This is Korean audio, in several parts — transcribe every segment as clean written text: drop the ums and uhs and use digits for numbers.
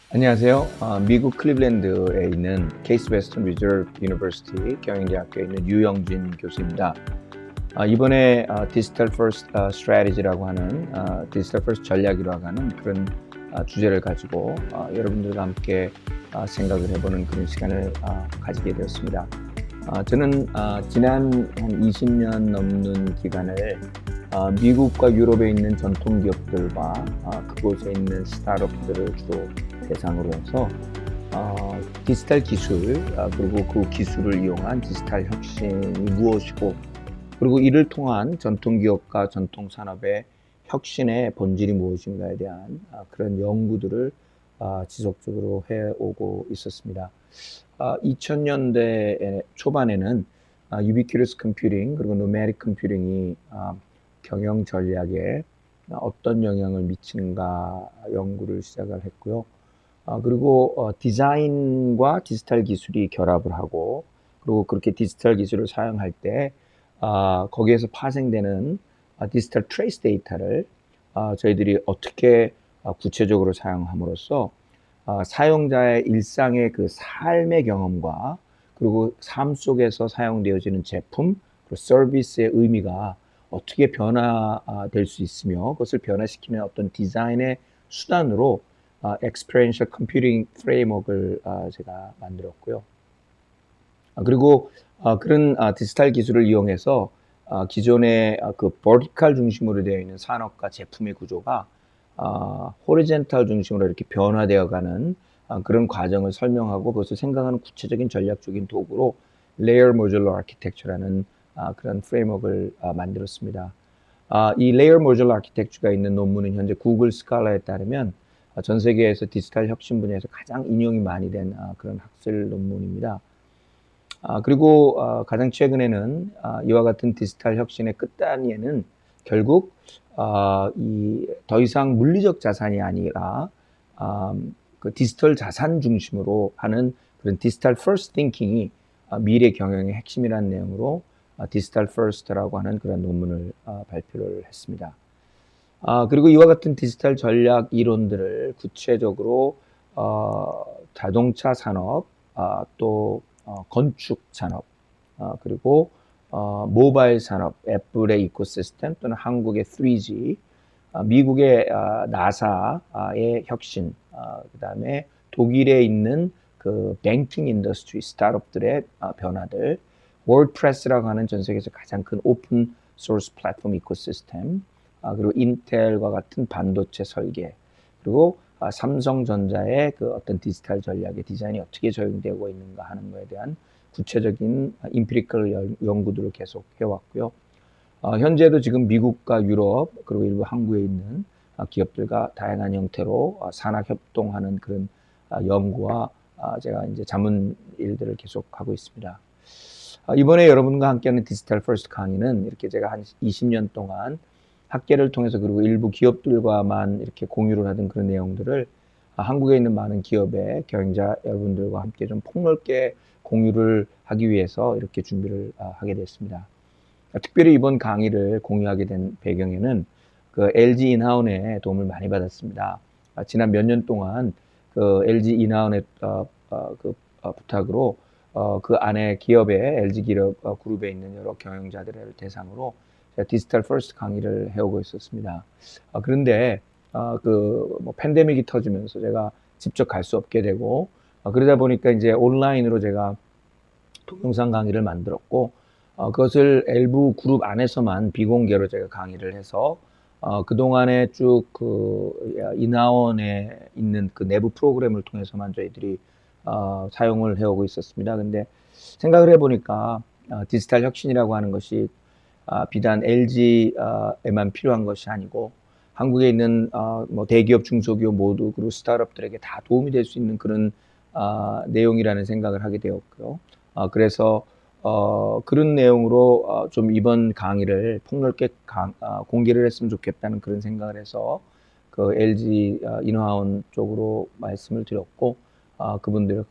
안녕하세요. 미국 클리블랜드에 있는 케이스 웨스턴 리저브 유니버시티 경영대학교에 있는 유영진 교수입니다. 이번에 디지털 퍼스트 스트래티지라고 하는 디지털 퍼스트 전략이라고 하는 그런 주제를 가지고 여러분들과 함께 생각을 해보는 그런 시간을 가지게 되었습니다. 저는 지난 한 20년 넘는 기간을 미국과 유럽에 있는 전통 기업들과 그곳에 있는 스타트업들을 주로 대상으로 해서 디지털 기술 그리고 그 기술을 이용한 디지털 혁신이 무엇이고 그리고 이를 통한 전통 기업과 전통 산업의 혁신의 본질이 무엇인가에 대한 그런 연구들을 지속적으로 해오고 있었습니다. 2000년대 초반에는 유비큐러스 컴퓨팅 그리고 노메릭 컴퓨팅이 경영 전략에 어떤 영향을 미치는가 연구를 시작을 했고요. 그리고 디자인과 디지털 기술이 결합을 하고 그리고 그렇게 디지털 기술을 사용할 때 거기에서 파생되는 디지털 트레이스 데이터를 저희들이 어떻게 구체적으로 사용함으로써 사용자의 일상의 그 삶의 경험과 그리고 삶 속에서 사용되어지는 제품, 그리고 서비스의 의미가 어떻게 변화될 수 있으며 그것을 변화시키는 어떤 디자인의 수단으로 experiential computing framework을 제가 만들었고요. 그리고 그런 디지털 기술을 이용해서 기존의 그 vertical 중심으로 되어 있는 산업과 제품의 구조가 horizontal 중심으로 이렇게 변화되어가는 그런 과정을 설명하고 그것을 생각하는 구체적인 전략적인 도구로 Layer Modular Architecture라는 그런 프레임워크를 만들었습니다. 이 Layer Modular Architecture가 있는 논문은 현재 구글 스칼라에 따르면 전 세계에서 디지털 혁신 분야에서 가장 인용이 많이 된 그런 학술 논문입니다. 그리고 가장 최근에는 이와 같은 디지털 혁신의 끝단위에는 결국 더 이상 물리적 자산이 아니라 그 디지털 자산 중심으로 하는 그런 디지털 퍼스트 띵킹이 미래 경영의 핵심이라는 내용으로 디지털 퍼스트라고 하는 그런 논문을 발표를 했습니다. 그리고 이와 같은 디지털 전략 이론들을 구체적으로 자동차 산업, 또 건축 산업, 그리고 모바일 산업, 애플의 이코시스템 또는 한국의 3G, 미국의 나사의 혁신, 그다음에 독일에 있는 그 뱅킹 인더스트리 스타트업들의 변화들, 월드프레스라고 하는 전 세계에서 가장 큰 오픈 소스 플랫폼 이코시스템, 그리고 인텔과 같은 반도체 설계, 그리고 삼성전자의 그 어떤 디지털 전략의 디자인이 어떻게 적용되고 있는가 하는 것에 대한 구체적인 인피리컬 연구들을 계속 해왔고요. 현재도 지금 미국과 유럽 그리고 일부 한국에 있는 기업들과 다양한 형태로 산학 협동하는 그런 연구와 제가 이제 자문 일들을 계속 하고 있습니다. 이번에 여러분과 함께하는 디지털 퍼스트 강의는 이렇게 제가 한 20년 동안 학계를 통해서 그리고 일부 기업들과만 이렇게 공유를 하던 그런 내용들을 한국에 있는 많은 기업의 경영자 여러분들과 함께 좀 폭넓게 공유를 하기 위해서 이렇게 준비를 하게 됐습니다. 특별히 이번 강의를 공유하게 된 배경에는 그 LG 인하운의 도움을 많이 받았습니다. 지난 몇 년 동안 그 LG 인하운의 부탁으로 그 안에 기업의 LG 기업 그룹에 있는 여러 경영자들을 대상으로 제가 디지털 퍼스트 강의를 해오고 있었습니다. 그런데 뭐 팬데믹이 터지면서 제가 직접 갈 수 없게 되고 그러다 보니까 이제 온라인으로 제가 동영상 강의를 만들었고 그것을 일부 그룹 안에서만 비공개로 제가 강의를 해서 그동안에 쭉 그 인하원에 있는 그 내부 프로그램을 통해서만 저희들이 사용을 해오고 있었습니다. 근데 생각을 해보니까 디지털 혁신이라고 하는 것이 비단 LG에만 필요한 것이 아니고 한국에 있는 뭐 대기업, 중소기업 모두 그리고 스타트업들에게 다 도움이 될 수 있는 그런 내용이라는 생각을 하게 되었고요. 그래서 그런 내용으로 좀 이번 강의를 폭넓게 공개를 했으면 좋겠다는 그런 생각을 해서 그 LG 인하원 쪽으로 말씀을 드렸고 그분들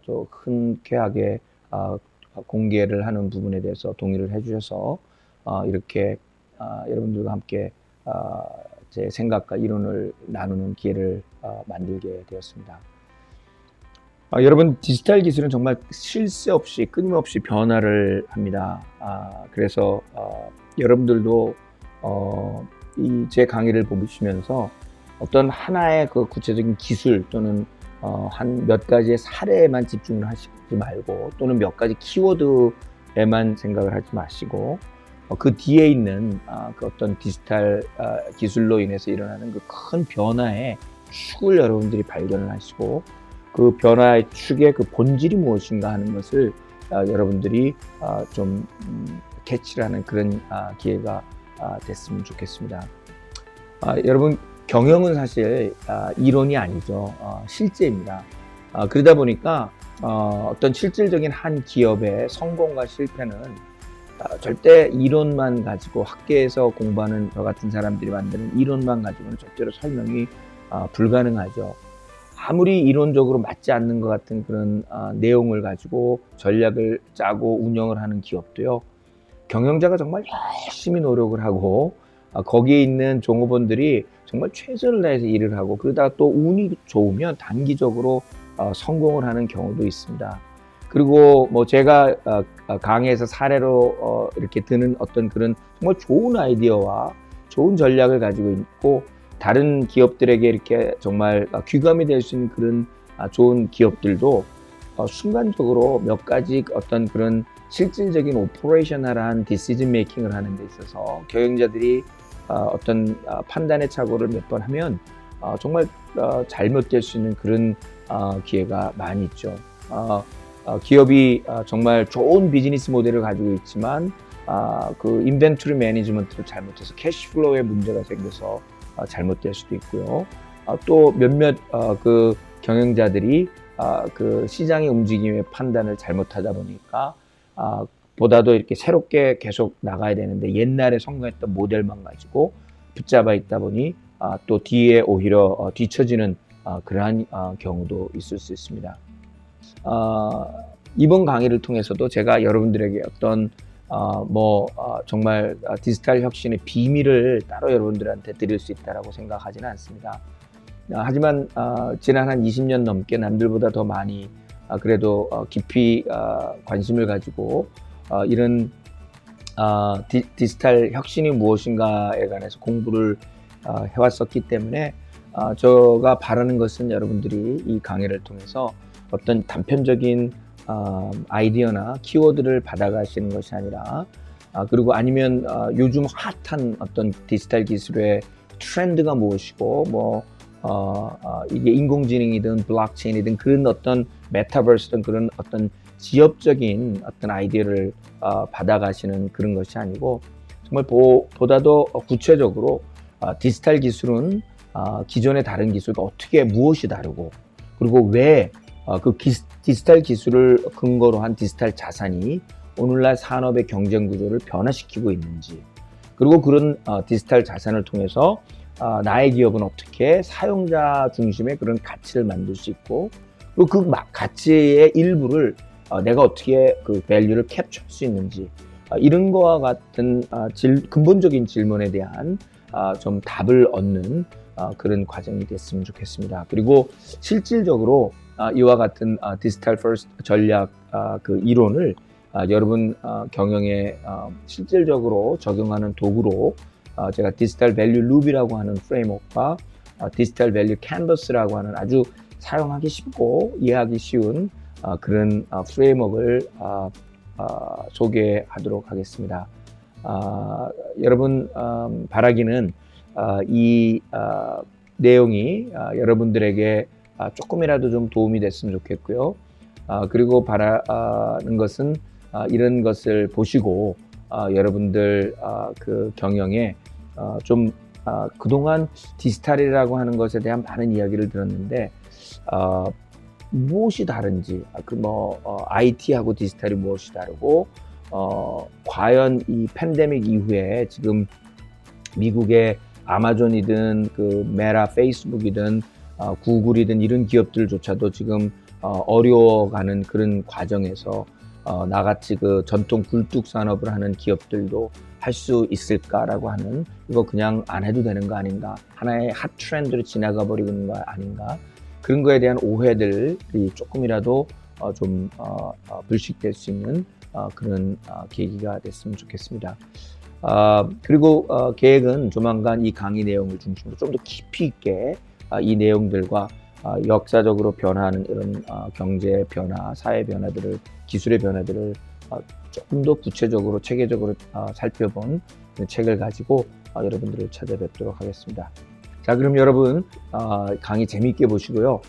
좀 흔쾌하게 공개를 하는 부분에 대해서 동의를 해주셔서 이렇게 여러분들과 함께 제 생각과 이론을 나누는 기회를 만들게 되었습니다. 여러분, 디지털 기술은 정말 쉴 새 없이 끊임없이 변화를 합니다. 그래서 여러분들도 이 제 강의를 보시면서 어떤 하나의 그 구체적인 기술 또는 한 몇 가지의 사례에만 집중을 하시지 말고, 또는 몇 가지 키워드에만 생각을 하지 마시고, 그 뒤에 있는 그 어떤 디지털 기술로 인해서 일어나는 그 큰 변화의 축을 여러분들이 발견을 하시고, 그 변화의 축의 그 본질이 무엇인가 하는 것을 여러분들이 좀 캐치를 하는 그런 기회가 됐으면 좋겠습니다. 여러분, 경영은 사실 이론이 아니죠. 실제입니다. 그러다 보니까 어떤 실질적인 한 기업의 성공과 실패는 절대 이론만 가지고, 학계에서 공부하는 저 같은 사람들이 만드는 이론만 가지고는 절대로 설명이 불가능하죠. 아무리 이론적으로 맞지 않는 것 같은 그런 내용을 가지고 전략을 짜고 운영을 하는 기업도요, 경영자가 정말 열심히 노력을 하고 거기에 있는 종업원들이 정말 최선을 다해서 일을 하고, 그러다가 또 운이 좋으면 단기적으로 성공을 하는 경우도 있습니다. 그리고 뭐 제가 강의에서 사례로 이렇게 드는 어떤 그런 정말 좋은 아이디어와 좋은 전략을 가지고 있고, 다른 기업들에게 이렇게 정말 귀감이 될 수 있는 그런 좋은 기업들도 순간적으로 몇 가지 어떤 그런 실질적인 오퍼레이셔널한 디시전 메이킹을 하는 데 있어서 경영자들이 어떤 판단의 착오를 몇 번 하면 정말 잘못될 수 있는 그런 기회가 많이 있죠. 기업이 정말 좋은 비즈니스 모델을 가지고 있지만 그 인벤토리 매니지먼트를 잘못해서 캐시플로우에 문제가 생겨서 잘못될 수도 있고요. 또 몇몇 그 경영자들이 그 시장의 움직임의 판단을 잘못하다 보니까 보다도 이렇게 새롭게 계속 나가야 되는데 옛날에 성공했던 모델만 가지고 붙잡아 있다 보니 또 뒤에 오히려 뒤처지는 그러한 경우도 있을 수 있습니다. 이번 강의를 통해서도 제가 여러분들에게 어떤 정말 디지털 혁신의 비밀을 따로 여러분들한테 드릴 수 있다라고 생각하지는 않습니다. 하지만 지난 한 20년 넘게 남들보다 더 많이 그래도 깊이 관심을 가지고 이런 디지털 혁신이 무엇인가에 관해서 공부를 해왔었기 때문에 제가 바라는 것은 여러분들이 이 강의를 통해서 어떤 단편적인 아이디어나 키워드를 받아가시는 것이 아니라 그리고 아니면 요즘 핫한 어떤 디지털 기술의 트렌드가 무엇이고 이게 인공지능이든 블록체인이든 그런 어떤 메타버스든 그런 어떤 지역적인 어떤 아이디어를 받아가시는 그런 것이 아니고, 정말 보다도 구체적으로 디지털 기술은 기존의 다른 기술과 어떻게 무엇이 다르고, 그리고 왜 그 디지털 기술을 근거로 한 디지털 자산이 오늘날 산업의 경쟁 구조를 변화시키고 있는지, 그리고 그런 디지털 자산을 통해서 나의 기업은 어떻게 사용자 중심의 그런 가치를 만들 수 있고, 그리고 그 가치의 일부를 내가 어떻게 그 밸류를 캡처할 수 있는지, 이런 거와 같은 근본적인 질문에 대한 좀 답을 얻는 그런 과정이 됐으면 좋겠습니다. 그리고 실질적으로 이와 같은 디지털 퍼스트 전략 그 이론을 여러분 경영에 실질적으로 적용하는 도구로 제가 디지털 밸류 룹이라고 하는 프레임워크와 디지털 밸류 캔버스라고 하는 아주 사용하기 쉽고 이해하기 쉬운 그런 프레임워크를 소개하도록 하겠습니다. 여러분 바라기는 이 내용이 여러분들에게 조금이라도 좀 도움이 됐으면 좋겠고요. 그리고 바라는 것은 이런 것을 보시고 여러분들 그 경영에 좀 그동안 디지털이라고 하는 것에 대한 많은 이야기를 들었는데 무엇이 다른지, IT하고 디지털이 무엇이 다르고 과연 이 팬데믹 이후에 지금 미국의 아마존이든 그 메타 페이스북이든 구글이든 이런 기업들조차도 지금 어려워가는 그런 과정에서 나같이 그 전통 굴뚝 산업을 하는 기업들도 할 수 있을까라고 하는, 이거 그냥 안 해도 되는 거 아닌가, 하나의 핫 트렌드로 지나가 버리는 거 아닌가, 그런 거에 대한 오해들이 조금이라도 불식될 수 있는 그런 계기가 됐으면 좋겠습니다. 그리고 계획은 조만간 이 강의 내용을 중심으로 좀 더 깊이 있게 이 내용들과 역사적으로 변화하는 이런 경제 변화, 사회 변화들을, 기술의 변화들을 조금 더 구체적으로 체계적으로 살펴본 책을 가지고 여러분들을 찾아뵙도록 하겠습니다. 자, 그럼 여러분 강의 재미있게 보시고요.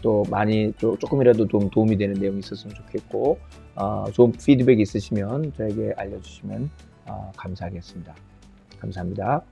또 많이 조금이라도 도움이 되는 내용이 있었으면 좋겠고, 좋은 피드백 있으시면 저에게 알려주시면 감사하겠습니다. 감사합니다.